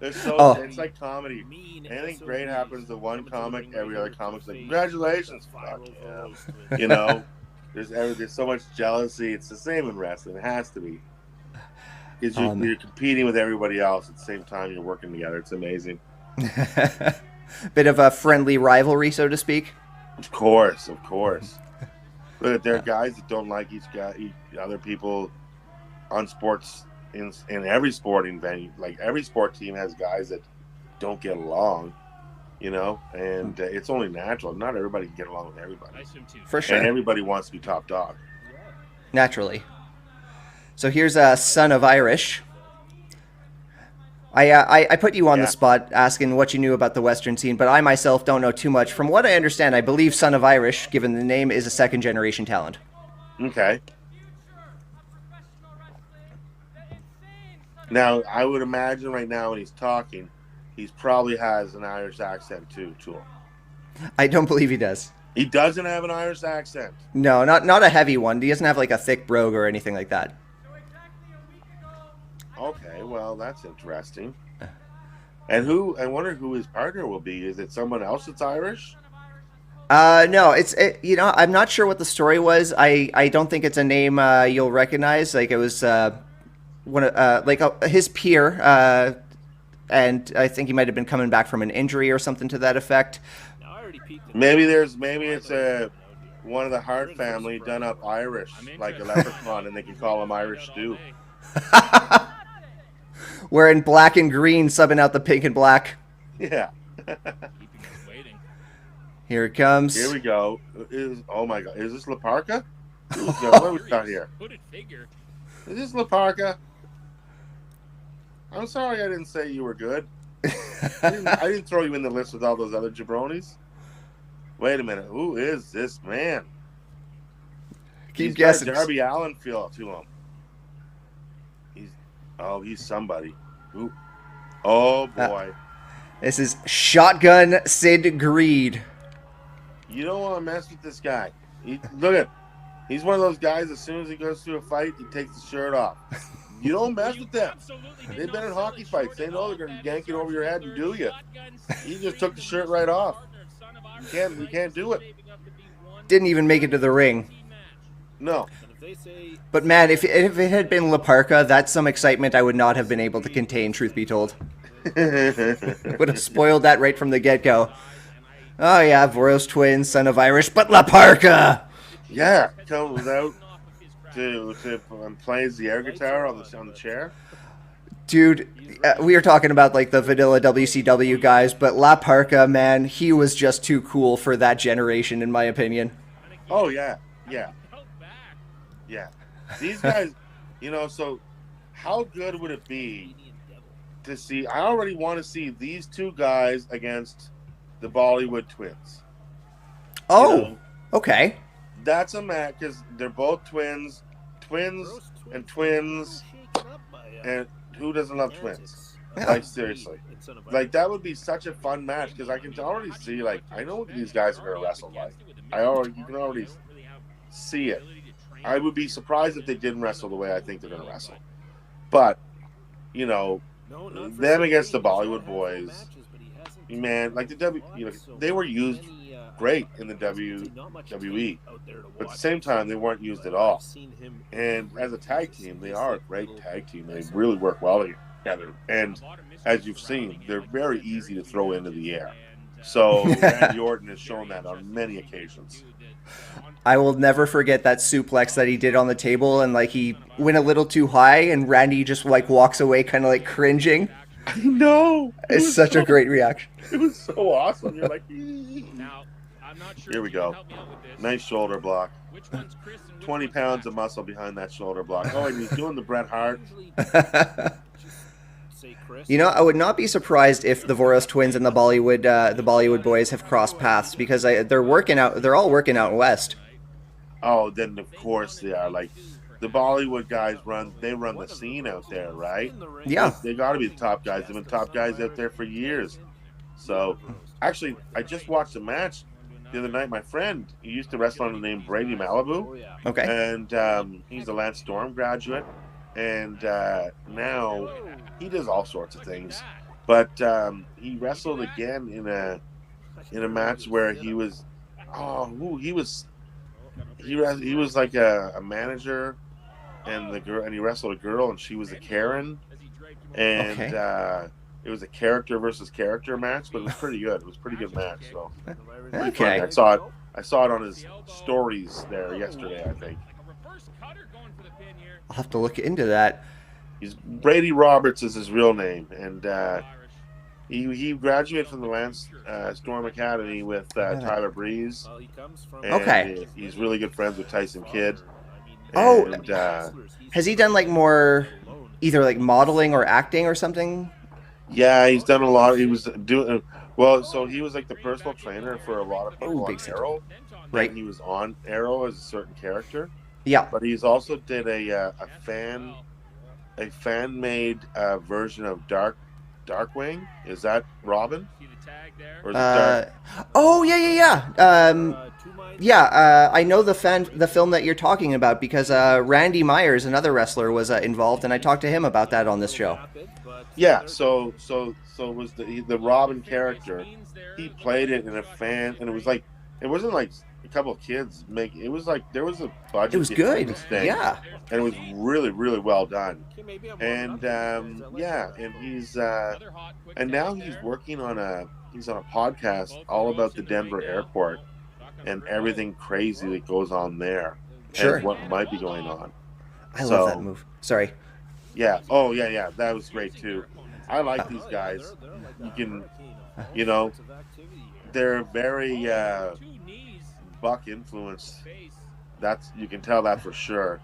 It's like comedy. Anything great happens to one comic, every other comic's like, congratulations. Fuck yeah. You know, there's so much jealousy. It's the same in wrestling. It has to be. Because you're competing with everybody else at the same time you're working together. It's amazing. Bit of a friendly rivalry, so to speak. Of course. But there are guys that don't like each other people on sports in every sporting venue. Like every sport team has guys that don't get along, you know, and it's only natural. Not everybody can get along with everybody. For sure. And everybody wants to be top dog. Naturally. So here's a Son of Irish. I put you on the spot asking what you knew about the Western scene, but I myself don't know too much. From what I understand, I believe Son of Irish, given the name, is a second-generation talent. Okay. Now, I would imagine right now when he's talking, he probably has an Irish accent too, to him. I don't believe he does. He doesn't have an Irish accent? No, not a heavy one. He doesn't have like a thick brogue or anything like that. Okay, well, that's interesting. And I wonder who his partner will be. Is it someone else that's Irish? No, I'm not sure what the story was. I don't think it's a name you'll recognize. Like it was his peer, and I think he might have been coming back from an injury or something to that effect. Maybe it's one of the Hart family done up Irish, like a leprechaun, and they can call him Irish stew. Wearing black and green, subbing out the pink and black. Yeah. Here it comes. Here we go. Oh my God. Is this La Parka? What do we got here? Is this La Parka? I'm sorry I didn't say you were good. I didn't throw you in the list with all those other jabronis. Wait a minute. Who is this man? Keep guessing. Darby Allin feel to him. He's somebody. Who? Oh boy. This is Shotgun Sid Greed. You don't want to mess with this guy. He's one of those guys, as soon as he goes through a fight, he takes his shirt off. You don't mess with them. They've been in hockey fights. They know they're going to yank it over your head and do you. He just took the shirt right off. You can't do it. Didn't even make it to the ring. No. But man, if it had been La Parka, that's some excitement I would not have been able to contain, truth be told. Would have spoiled that right from the get-go. Oh yeah, Voros twins, son of Irish, but La Parka! Yeah, comes out to plays the air guitar on the chair. Dude, we were talking about like the vanilla WCW guys, but La Parka, man, he was just too cool for that generation, in my opinion. Oh yeah. These guys, so how good would it be to see? I already want to see these two guys against the Bollywood twins. Oh, okay. That's a match because they're both twins, and who doesn't love twins? Yeah. Like seriously, like that would be such a fun match because I can already see I know what these guys are gonna wrestle like. You can already see it. I would be surprised if they didn't wrestle the way I think they're gonna wrestle, but them against the Bollywood boys, man, like they were used great in the WWE, but at the same time they weren't used at all. And as a tag team, they are a great tag team. They really work well together. And as you've seen, they're very easy to throw into the air. So Randy Orton has shown that on many occasions. I will never forget that suplex that he did on the table, and he went a little too high, and Randy just walks away, kind of cringing. I know. It's such a great reaction. It was so awesome. You're like, here we go. Nice shoulder block. 20 pounds of muscle behind that shoulder block. Oh, and he's doing the Bret Hart. I would not be surprised if the Voros twins and the Bollywood boys have crossed paths because they're all working out west. Oh, then of course they are. The Bollywood guys run the scene out there, right? Yeah. They got to be the top guys. They've been top guys out there for years. So, actually, I just watched a match the other night. My friend, he used to wrestle under the name Brady Malibu. Okay. And he's a Lance Storm graduate. And now he does all sorts of things. But he wrestled again in a match where he was like a manager, and he wrestled a girl, and she was a Karen, and it was a character versus character match, but it was pretty good. It was a pretty good match. So okay, I saw it on his stories there yesterday, I think. I'll have to look into that. He's Brady Roberts is his real name, and he graduated from the Lance Storm Academy with Tyler Breeze. Okay. He's really good friends with Tyson Kidd. And, has he done more either modeling or acting or something? Yeah, he's done a lot. He was doing so he was the personal trainer for a lot of people on Arrow. Right. And he was on Arrow as a certain character. Yeah. But he's also did a fan made version of Darkwing. Is that Robin? Or is it Dark? Oh yeah. I know the film that you're talking about because Randy Myers, another wrestler, was involved, and I talked to him about that on this show. Yeah, so it was the Robin character. He played it in a fan, and it was it wasn't a couple of kids make. It was there was a budget. It was good. This thing, yeah, and it was really really well done. And and he's and now he's working on a podcast all about the Denver airport and everything crazy that goes on there. Sure. And what might be going on. I love that move. Sorry. Yeah. Oh, yeah. That was great, too. I like these guys. You can, they're very Buck influenced. You can tell that for sure.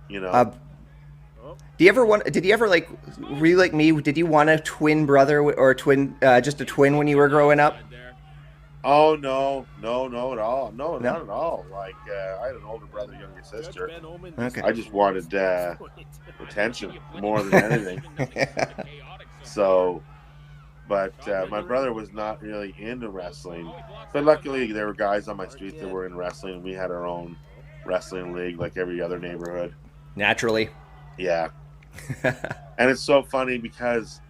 Did you ever really like me? Did you want a twin brother or just a twin when you were growing up? Oh, no, at all. No, not at all. I had an older brother, younger sister. Okay. I just wanted attention more than anything. So, but my brother was not really into wrestling. But luckily, there were guys on my street that were in wrestling. We had our own wrestling league, like every other neighborhood. Naturally. Yeah. And it's so funny because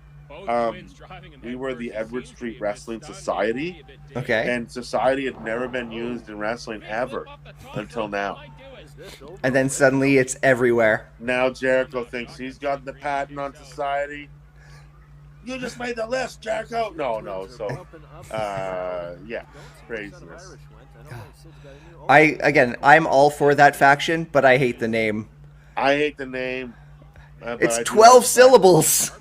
we were the Edward Street Wrestling Society. Okay. And society had never been used in wrestling ever until now. And then suddenly it's everywhere. Now Jericho thinks he's got the patent on society. You just made the list, Jericho. No. So, yeah, craziness. I'm all for that faction, but I hate the name. I hate the name. It's 12 syllables.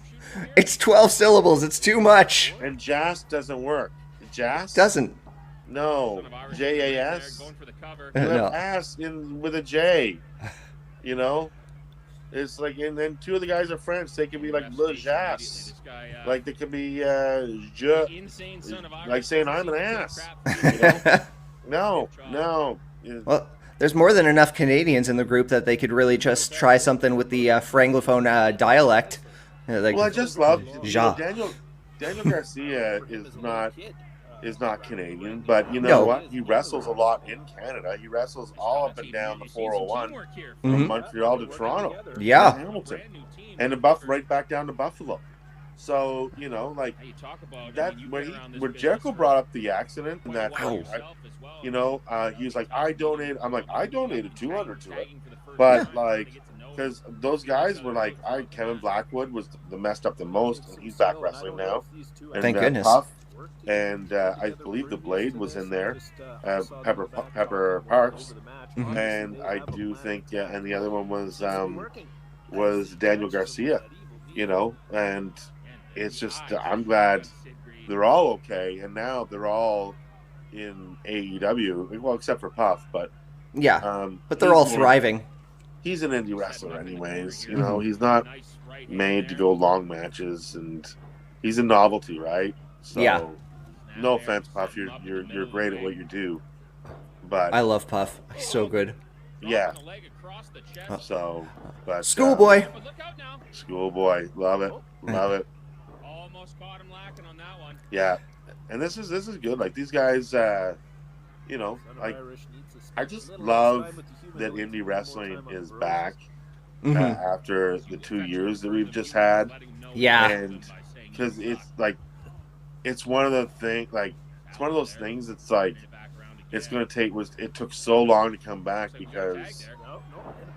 It's 12 syllables. It's too much. And JAS doesn't work. JAS? Doesn't. No. JAS? No. Ass with a J. You know? It's like, and then two of the guys are French. They could be like Le Jas. Like they could be like saying I'm an ass. You know? No. Well, there's more than enough Canadians in the group that they could really just try something with the Francophone dialect. Well, I just love Ja. Daniel Garcia is not Canadian, but you know what? He wrestles a lot in Canada. He wrestles all up and down the 401 from Montreal to Toronto. Yeah. And Hamilton. And right back down to Buffalo. So, you know, like that when Jericho brought up the accident and that he was like, I donated 200 to it. But like, because those guys were like, Kevin Blackwood was the messed up the most, and he's back wrestling now. And, thank goodness. Puff, and I believe the Blade was in there, Pepper Parks, and I do think, and the other one was Daniel Garcia, you know, and it's just I'm glad they're all okay, and now they're all in AEW, well, except for Puff, but but they're all thriving. He's an indie wrestler anyways, you know, he's not made to go long matches, and he's a novelty, right? So, no offense, Puff, you're great at what you do, but I love Puff. He's so good. Yeah. So, but Schoolboy, love it. Yeah, and this is good. Like these guys, you know, like I just love that indie wrestling is back after the 2 years that we've just had. Yeah, and because it's like it's one of the things, like it's one of those things that's like it's going to take. It took so long to come back because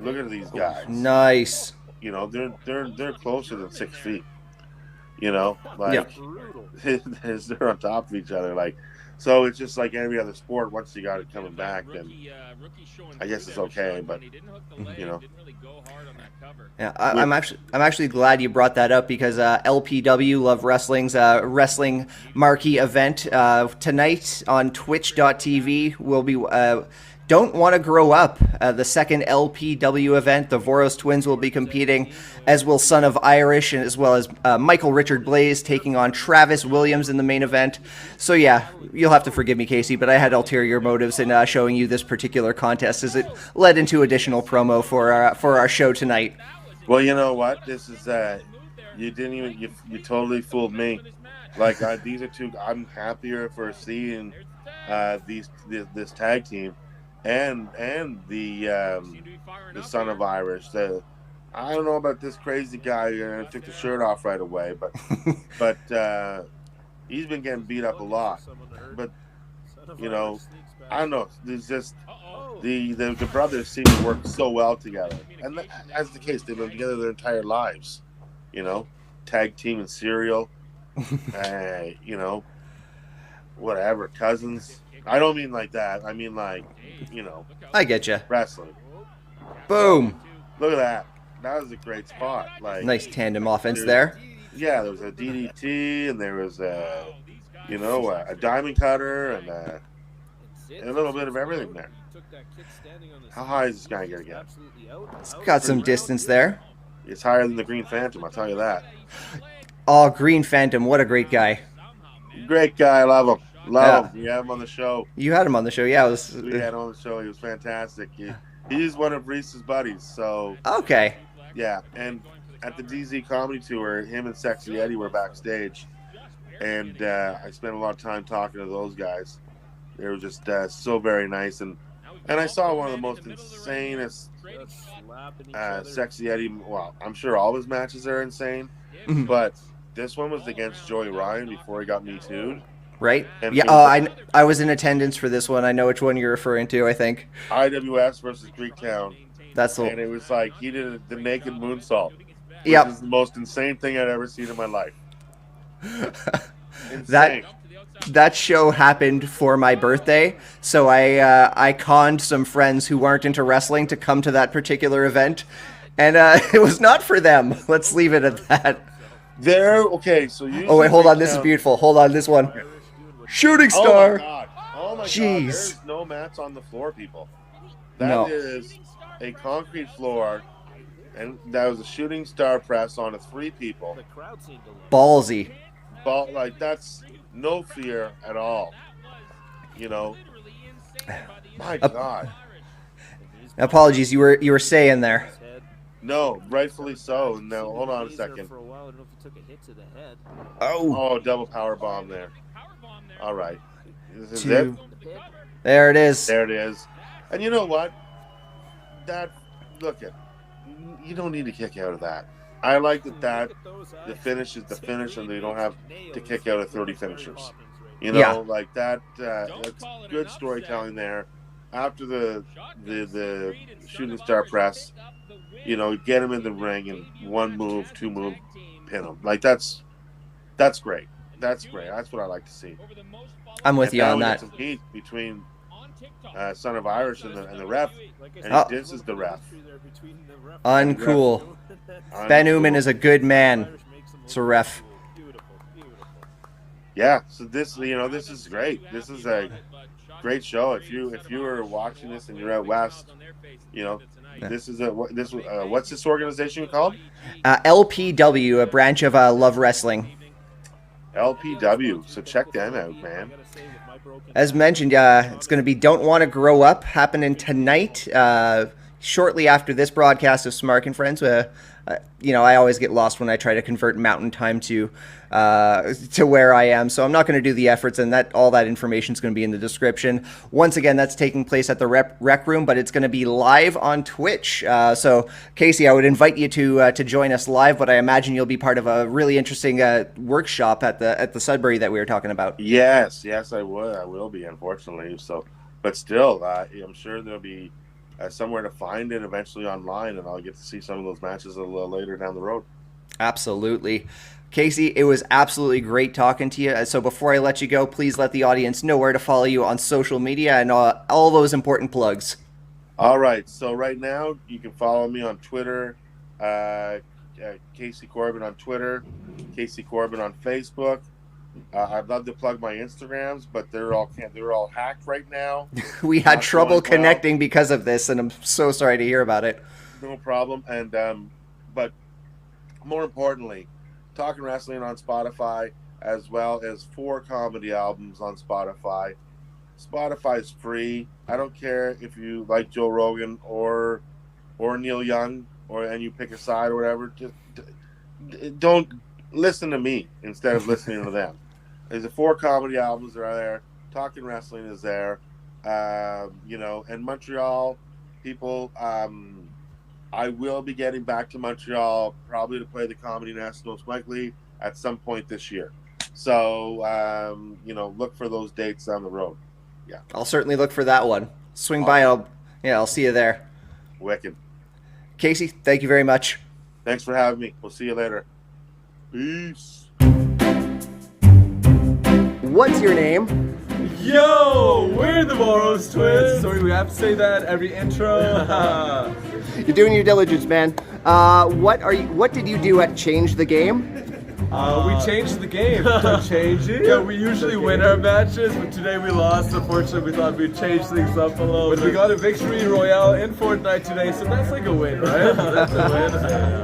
look at these guys. Nice. You know, they're closer than 6 feet. You know, like they're on top of each other. Like, so it's just like every other sport. Once you got it coming back, then I guess it's okay. But you know, yeah, I'm actually glad you brought that up because LPW Love Wrestling's wrestling marquee event tonight on Twitch.tv will be. Don't Want to Grow Up, the second LPW event. The Voros twins will be competing, as will Son of Irish, as well as Michael Richard Blaze taking on Travis Williams in the main event. So yeah, you'll have to forgive me, Casey, but I had ulterior motives in showing you this particular contest as it led into additional promo for our show tonight. Well, you know what? This is you totally fooled me. Like these are two. I'm happier for seeing this tag team. And the Son of Irish. I don't know about this crazy guy who took the shirt off right away, but he's been getting beat up a lot. But you know, I don't know. There's just the brothers seem to work so well together, and as the case, they've been together their entire lives. You know, tag team and serial. You know, whatever, cousins. I don't mean like that. I mean like, you know. I get you. Wrestling. Boom. Look at that. That was a great spot. Like nice tandem offense there. Yeah, there was a DDT and there was a diamond cutter and a little bit of everything there. How high is this guy gonna get? It's got some distance there. It's higher than the Green Phantom, I'll tell you that. Oh, Green Phantom, what a great guy. Great guy, I love him. Love him. You had him on the show. You had him on the show, yeah. We had him on the show. He was fantastic. He's one of Reese's buddies. So okay. Yeah, and at the DZ Comedy Tour, him and Sexy Eddie were backstage, and I spent a lot of time talking to those guys. They were just so very nice, and I saw one of the most insanest Sexy Eddie. Well, I'm sure all his matches are insane, but this one was against Joey Ryan before he got Me Too'd. Right? And yeah. I was in attendance for this one. I know which one you're referring to. I think IWS versus Greektown. That's the. And it was like he did the naked moonsault. Yep. Which is the most insane thing I'd ever seen in my life. Insane. That show happened for my birthday, so I conned some friends who weren't into wrestling to come to that particular event, and it was not for them. Let's leave it at that. Okay, so you. Oh wait, hold on. This is beautiful. Hold on, this one. Okay. Shooting star. Oh my Jeez. God! There's no mats on the floor, people. That is a concrete floor, and that was a shooting star press on 3 people. Ballsy. Like that's no fear at all. You know. My God. Apologies, you were saying there. No, rightfully so. Now hold on a second. Oh, double power bomb there. All right. This is 2. it. There it is. There it is. And you know what? You don't need to kick out of that. I like that the finish is the finish, and they don't have to kick out of 30 finishers. You know, like that. That's good storytelling there. After the shooting star press, you know, get him in the ring and 1 move, 2 move, pin him. Like that's great. That's great. That's what I like to see. I'm with you on that. Some heat between Son of Irish and the ref, and he disses the ref. Uncool. Ben Uman is a good man. It's a ref. Yeah. So this is great. This is a great show. If you were watching this and you're out west, you know, this is what's this organization called? LPW, a branch of Love Wrestling. LPW. So check them out, man. As mentioned, it's going to be Don't Want to Grow Up happening tonight, shortly after this broadcast of Smark and Friends. I always get lost when I try to convert mountain time to where I am, so I'm not going to do the efforts, and all that information is going to be in the description. Once again, that's taking place at the Rec Room, but it's going to be live on Twitch. So, Casey, I would invite you to join us live, but I imagine you'll be part of a really interesting workshop at the Sudbury that we were talking about. Yes, I would. I will be, unfortunately. So, but still, I'm sure there'll be somewhere to find it eventually online, and I'll get to see some of those matches a little later down the road. Absolutely. Casey, it was absolutely great talking to you. So before I let you go, please let the audience know where to follow you on social media and all those important plugs. All right. So right now you can follow me on Twitter, Casey Corbin on Twitter, Casey Corbin on Facebook. I'd love to plug my Instagrams, but they're all hacked right now. We had trouble connecting because of this, and I'm so sorry to hear about it. No problem. And but more importantly, Talking Wrestling on Spotify, as well as 4 comedy albums on Spotify. Spotify's free. I don't care if you like Joe Rogan or Neil Young, and you pick a side or whatever. Just don't listen to me instead of listening to them. There's 4 comedy albums that are there. Talking Wrestling is there. And Montreal people, I will be getting back to Montreal probably to play the Comedy Nest most likely at some point this year. So, look for those dates down the road. Yeah. I'll certainly look for that one. Swing by. I'll see you there. Wicked. Casey, thank you very much. Thanks for having me. We'll see you later. Peace. What's your name? Yo, we're the Morrow's Twins. Sorry, we have to say that every intro. You're doing your diligence, man. What did you do at Change the Game? We changed the game. Don't change it. Yeah, we usually win our matches, but today we lost. Unfortunately, we thought we'd change things up a little. But we got a victory royale in Fortnite today, so that's like a win, right? That's a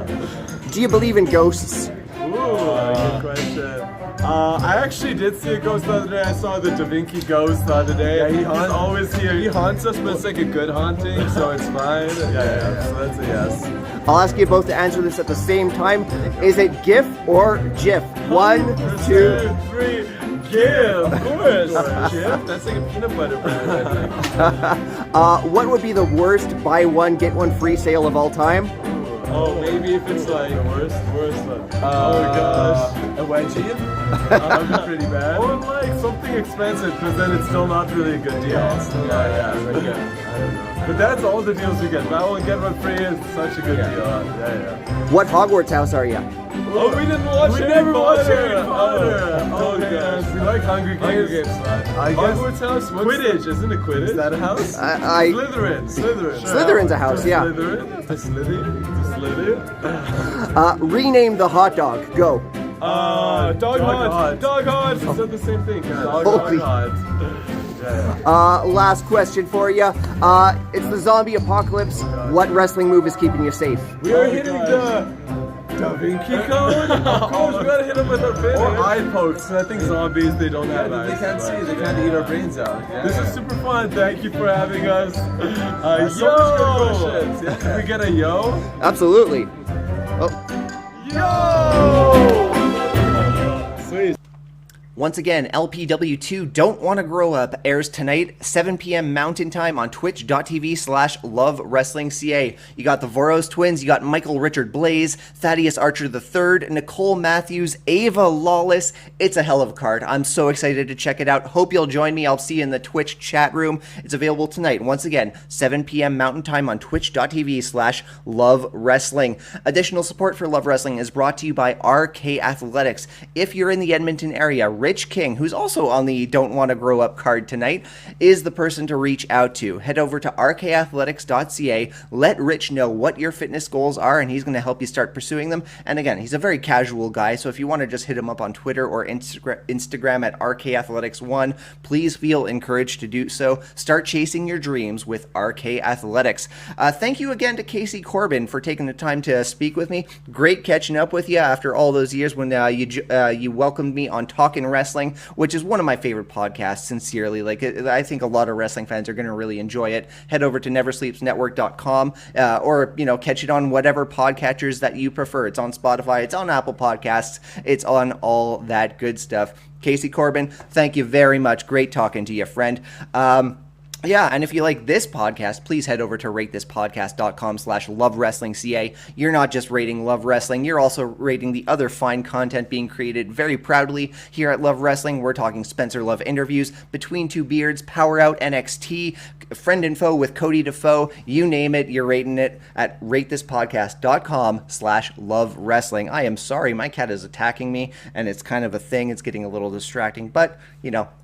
win. Do you believe in ghosts? Ooh, good question. I actually did see a ghost the other day. I saw the Da Vinci ghost the other day. He's always here. He haunts us, but it's like a good haunting, so it's fine. Yeah. So that's a yes. I'll ask you both to answer this at the same time. Is it GIF or GIF? 1, 2, 3. GIF, of course. GIF? That's like a peanut butter brand, I think. What would be the worst buy one, get one free sale of all time? Oh, maybe if it's like worst one. Oh gosh, a wedgie? That'd be pretty bad. Or like something expensive, because then it's still not really a good deal. Yeah. I don't know. But that's all the deals we get. Buy one, get one free is such a good deal. Yeah. What Hogwarts house are you? Oh, we didn't watch Harry Potter. We never watched Harry Potter. Oh gosh, we like Hunger Games. I guess Hogwarts house. Quidditch, isn't it Quidditch? Is that a house? Slytherin. Slytherin's a house, yeah. Slytherin. The Slytherin. Rename the hot dog. Go. Dog Hot. Dog Hot. It's not the same thing. Dog Hot. Last question for you. It's the zombie apocalypse. What wrestling move is keeping you safe? We are hitting the Da Vinci code. Of course, we gotta hit them with our finish. Or eye pokes. I think zombies, they don't have eyes. They can't see. They can't eat our brains out. This is super fun. Thank you for having us. Yo! Can we get a yo? Absolutely. Oh. Yo! Sweet. Once again, LPW2 Don't Want to Grow Up airs tonight, 7 p.m. Mountain Time on twitch.tv/LoveWrestlingCA. You got the Voros twins, you got Michael Richard Blaze, Thaddeus Archer III, Nicole Matthews, Ava Lawless. It's a hell of a card. I'm so excited to check it out. Hope you'll join me. I'll see you in the Twitch chat room. It's available tonight. Once again, 7 p.m. Mountain Time on twitch.tv/LoveWrestling. Additional support for Love Wrestling is brought to you by RK Athletics. If you're in the Edmonton area, Rich King, who's also on the Don't Want to Grow Up card tonight, is the person to reach out to. Head over to rkathletics.ca, let Rich know what your fitness goals are, and he's going to help you start pursuing them. And again, he's a very casual guy, so if you want to just hit him up on Twitter or Instagram at rkathletics1, please feel encouraged to do so. Start chasing your dreams with RK Athletics. Thank you again to Casey Corbin for taking the time to speak with me. Great catching up with you after all those years when you welcomed me on Talkin' Wrestling, which is one of my favorite podcasts, sincerely. I think a lot of wrestling fans are going to really enjoy it. Head over to neversleepsnetwork.com or catch it on whatever podcatchers that you prefer. It's on Spotify, it's on Apple Podcasts, it's on all that good stuff. Casey Corbin, thank you very much. Great talking to you, friend. Yeah, and if you like this podcast, please head over to ratethispodcast.com/LoveWrestlingCA. You're not just rating Love Wrestling, you're also rating the other fine content being created very proudly here at Love Wrestling. We're talking Spencer Love interviews, Between Two Beards, Power Out NXT, Friend and Foe with Cody Defoe, you name it, you're rating it at ratethispodcast.com/LoveWrestling. I am sorry, my cat is attacking me, and it's kind of a thing. It's getting a little distracting, but,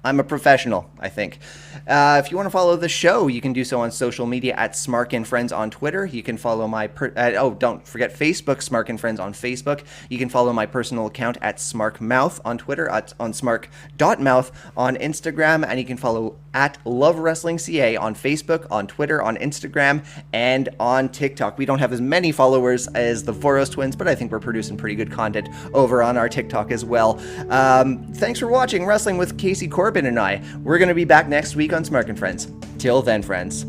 I'm a professional, I think. If you want to follow the show, you can do so on social media at Smark and Friends on Twitter. You can follow my don't forget Facebook, Smark and Friends on Facebook. You can follow my personal account at SmarkMouth on Twitter, on Smark.mouth on Instagram, and you can follow at Love Wrestling CA on Facebook, on Twitter, on Instagram, and on TikTok. We don't have as many followers as the Voros twins, but I think we're producing pretty good content over on our TikTok as well. Thanks for watching Wrestling with Casey Corbin and I. We're going to be back next week on Smark and Friends. Till then, friends.